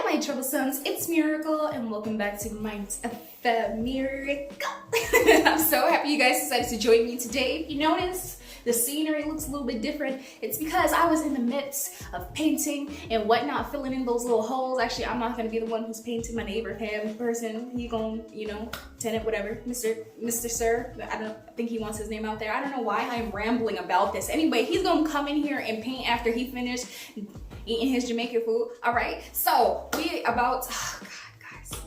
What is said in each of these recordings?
My Troublesomes, it's Miracle and welcome back to Mind of the Miracle. I'm so happy you guys decided to join me today. If you notice, the scenery looks a little bit different. It's because I was in the midst of painting and whatnot, filling in those little holes. Actually, I'm not gonna be the one who's painting. My neighbor, him, person, he gonna, tenant, whatever, Mr. Sir. I think he wants his name out there. I don't know why I'm rambling about this. Anyway, he's gonna come in here and paint after he finished eating his Jamaican food. All right, so oh God, guys.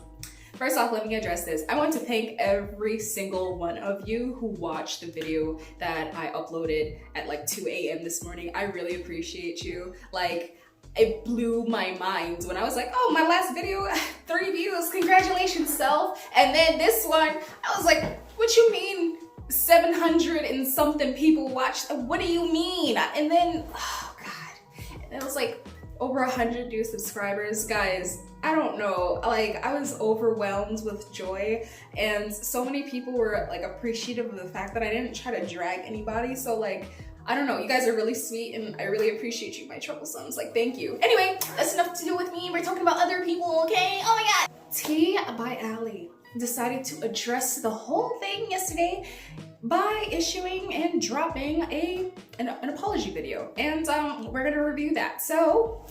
First off, let me address this. I want to thank every single one of you who watched the video that I uploaded at like 2 a.m. this morning. I really appreciate you. Like, it blew my mind when I was like, oh, my last video, 3 views, congratulations, self. And then this one, I was like, what you mean 700 and something people watched? What do you mean? And then, oh God, and it was like over 100 new subscribers. Guys, I don't know, like I was overwhelmed with joy, and so many people were like appreciative of the fact that I didn't try to drag anybody. So like, I don't know, you guys are really sweet and I really appreciate you, my Troublesomes. Like, thank you. Anyway, that's enough to do with me. We're talking about other people, okay? Oh my God. Tea by Ali decided to address the whole thing yesterday by issuing and dropping an apology video, and we're gonna review that. So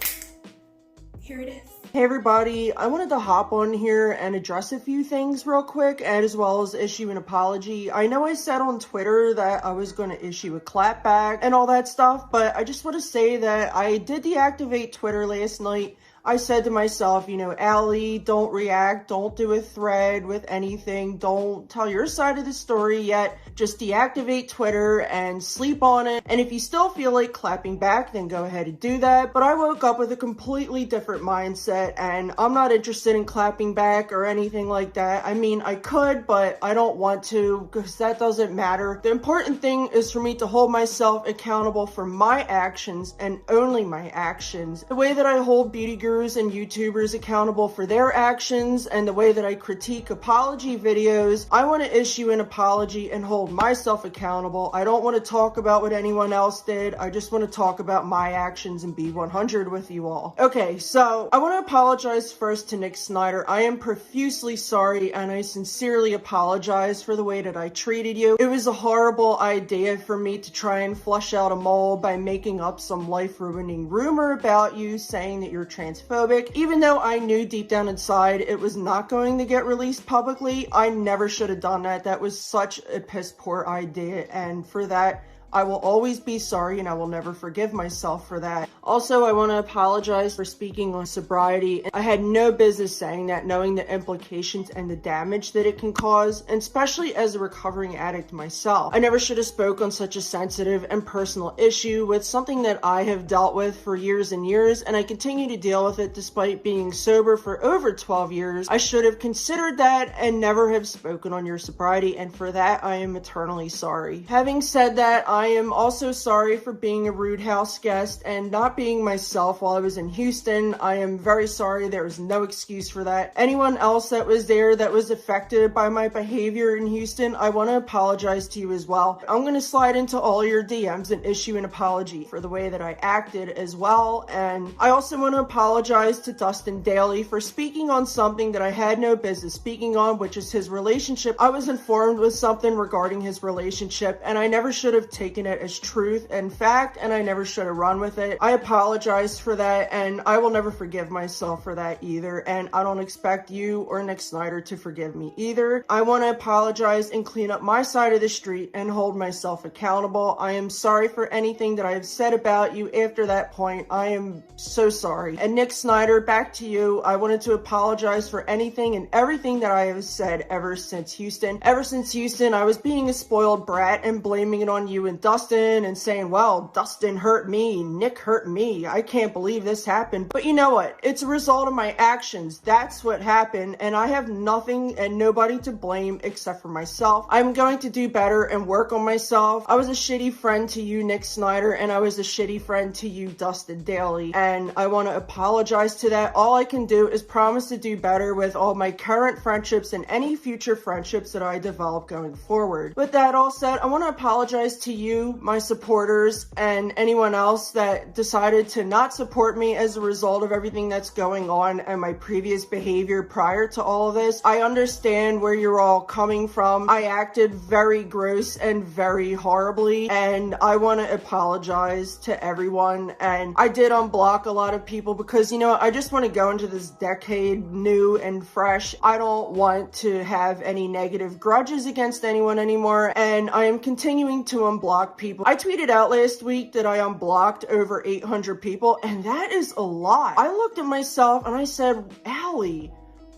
here it is. Hey everybody, I wanted to hop on here and address a few things real quick, and as well as issue an apology. I know I said on Twitter that I was going to issue a clapback and all that stuff, but I just want to say that I did deactivate Twitter last night. I said to myself, Allie, don't react, don't do a thread with anything, don't tell your side of the story yet, just deactivate Twitter and sleep on it. And if you still feel like clapping back, then go ahead and do that. But I woke up with a completely different mindset, and I'm not interested in clapping back or anything like that. I mean, I could, but I don't want to, because that doesn't matter. The important thing is for me to hold myself accountable for my actions and only my actions. The way that I hold beauty gurus and YouTubers accountable for their actions, and the way that I critique apology videos, I want to issue an apology and hold myself accountable. I don't want to talk about what anyone else did. I just want to talk about my actions and be 100 with you all. Okay, so I want to apologize first to Nick Snider. I am profusely sorry, and I sincerely apologize for the way that I treated you. It was a horrible idea for me to try and flush out a mole by making up some life-ruining rumor about you, saying that you're transphobic. Even though I knew deep down inside it was not going to get released publicly, I never should have done that. That was such a piss poor idea, and for that, I will always be sorry, and I will never forgive myself for that. Also, I want to apologize for speaking on sobriety. I had no business saying that, knowing the implications and the damage that it can cause, and especially as a recovering addict myself. I never should have spoke on such a sensitive and personal issue with something that I have dealt with for years and years, and I continue to deal with it despite being sober for over 12 years. I should have considered that and never have spoken on your sobriety, and for that, I am eternally sorry. Having said that, I am also sorry for being a rude house guest and not being myself while I was in Houston. I am very sorry. There is no excuse for that. Anyone else that was there that was affected by my behavior in Houston, I want to apologize to you as well. I'm going to slide into all your DMs and issue an apology for the way that I acted as well. And I also want to apologize to Dustin Dailey for speaking on something that I had no business speaking on, which is his relationship. I was informed with something regarding his relationship, and I never should have taken it as truth and fact, and I never should have run with it. I apologize for that, and I will never forgive myself for that either, and I don't expect you or Nick Snider to forgive me either. I want to apologize and clean up my side of the street and hold myself accountable. I am sorry for anything that I have said about you after that point. I am so sorry. And Nick Snider, back to you. I wanted to apologize for anything and everything that I have said ever since Houston. Ever since Houston, I was being a spoiled brat and blaming it on you and Dustin and saying, well, Dustin hurt me, Nick hurt me, I can't believe this happened. But you know what? It's a result of my actions. That's what happened, and I have nothing and nobody to blame except for myself. I'm going to do better and work on myself. I was a shitty friend to you, Nick Snider, and I was a shitty friend to you, Dustin Dailey, and I want to apologize to that. All I can do is promise to do better with all my current friendships and any future friendships that I develop going forward. With that all said, I want to apologize to you you, my supporters, and anyone else that decided to not support me as a result of everything that's going on and my previous behavior prior to all of this. I understand where you're all coming from. I acted very gross and very horribly, and I want to apologize to everyone. And I did unblock a lot of people because, you know, I just want to go into this decade new and fresh. I don't want to have any negative grudges against anyone anymore, and I am continuing to unblock people. I tweeted out last week that I unblocked over 800 people, and that is a lot. I looked at myself and I said, Allie,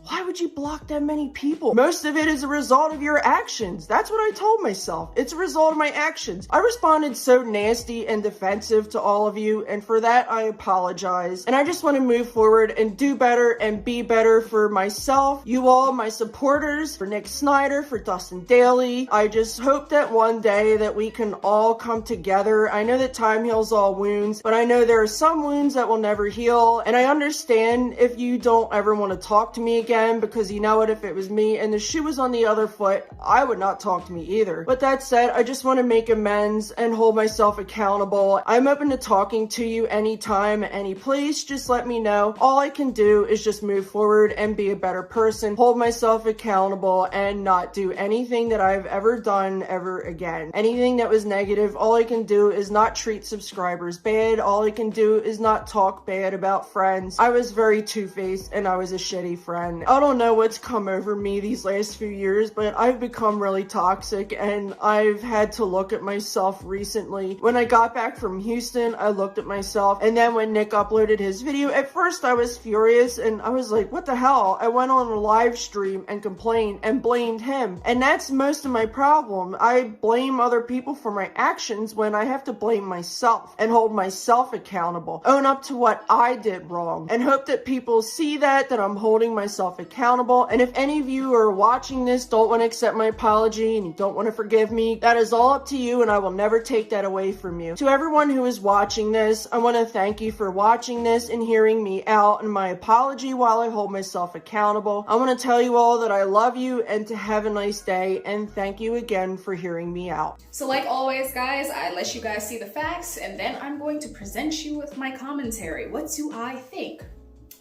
why would you block that many people? Most of it is a result of your actions. That's what I told myself. It's a result of my actions. I responded so nasty and defensive to all of you, and for that I apologize. And I just want to move forward and do better and be better for myself, you all, my supporters, for Nick Snider, for Dustin Dailey. I just hope that one day that we can all come together. I know that time heals all wounds, but I know there are some wounds that will never heal, and I understand if you don't ever want to talk to me again, because you know what, if it was me and the shoe was on the other foot, I would not talk to me either. But that said, I just want to make amends and hold myself accountable. I'm open to talking to you anytime, any place. Just let me know. All I can do is just move forward and be a better person, hold myself accountable, and not do anything that I've ever done ever again. Anything that was negative, all I can do is not treat subscribers bad. All I can do is not talk bad about friends. I was very two-faced and I was a shitty friend. I don't know what's come over me these last few years, but I've become really toxic, and I've had to look at myself recently. When I got back from Houston, I looked at myself, and then when Nick uploaded his video, at first I was furious, and I was like, what the hell? I went on a live stream and complained and blamed him, and that's most of my problem. I blame other people for my actions when I have to blame myself and hold myself accountable, own up to what I did wrong, and hope that people see that I'm holding myself accountable. And if any of you are watching this, don't want to accept my apology and you don't want to forgive me, that is all up to you, and I will never take that away from you. To everyone who is watching this, I want to thank you for watching this and hearing me out and my apology while I hold myself accountable. I want to tell you all that I love you and to have a nice day, and thank you again for hearing me out. So like always, guys, I let you guys see the facts, and then I'm going to present you with my commentary. What do I think?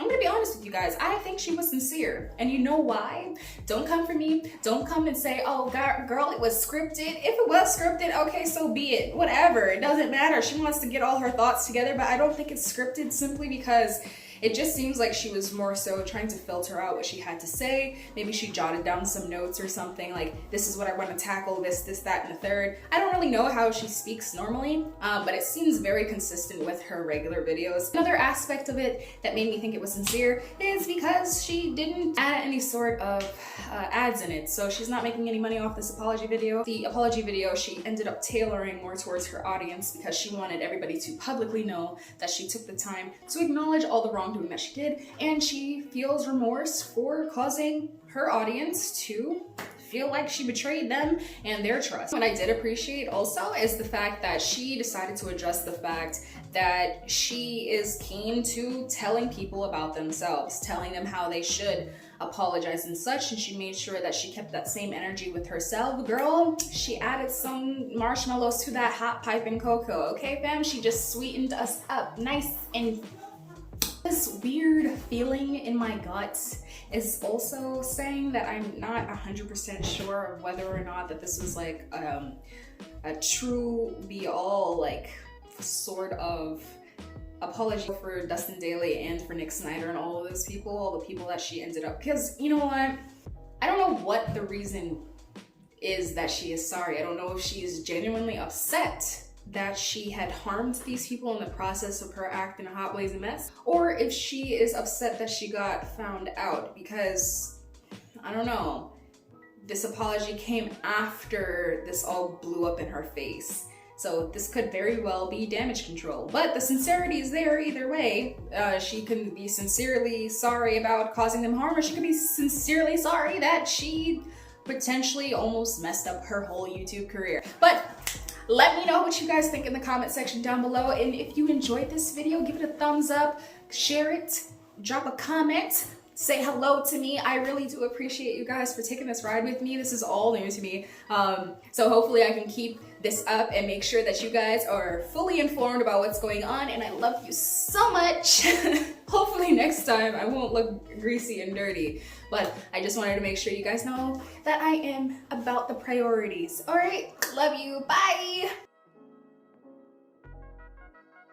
I'm gonna be honest with you guys, I think she was sincere. And you know why? Don't come for me. Don't come and say, oh, girl, it was scripted. If it was scripted, okay, so be it. Whatever, it doesn't matter. She wants to get all her thoughts together, but I don't think it's scripted, simply because it just seems like she was more so trying to filter out what she had to say. Maybe she jotted down some notes or something, like, this is what I want to tackle, this, that, and the third. I don't really know how she speaks normally, but it seems very consistent with her regular videos. Another aspect of it that made me think it was sincere is because she didn't add any sort of ads in it. So she's not making any money off this apology video. The apology video, she ended up tailoring more towards her audience because she wanted everybody to publicly know that she took the time to acknowledge all the wrongdoing that she did, and she feels remorse for causing her audience to feel like she betrayed them and their trust. What I did appreciate also is the fact that she decided to address the fact that she is keen to telling people about themselves, telling them how they should apologize and such, and she made sure that she kept that same energy with herself. Girl, she added some marshmallows to that hot piping cocoa, okay fam? She just sweetened us up nice and this weird feeling in my guts is also saying that I'm not 100% sure of whether or not that this was like a true be-all, like, sort of apology for Dustin Dailey and for Nick Snider and all of those people, all the people that she ended up, because you know what, I don't know what the reason is that she is sorry. I don't know if she is genuinely upset that she had harmed these people in the process of her acting a hot blazing mess, or if she is upset that she got found out, because I don't know, this apology came after this all blew up in her face. So this could very well be damage control, but the sincerity is there either way. She can be sincerely sorry about causing them harm, or she could be sincerely sorry that she potentially almost messed up her whole YouTube career. But let me know what you guys think in the comment section down below, and if you enjoyed this video, give it a thumbs up, share it, drop a comment, say hello to me. I really do appreciate you guys for taking this ride with me. This is all new to me, so hopefully I can keep this up and make sure that you guys are fully informed about what's going on, and I love you so much. Hopefully next time I won't look greasy and dirty, but I just wanted to make sure you guys know that I am about the priorities. All right, love you, bye.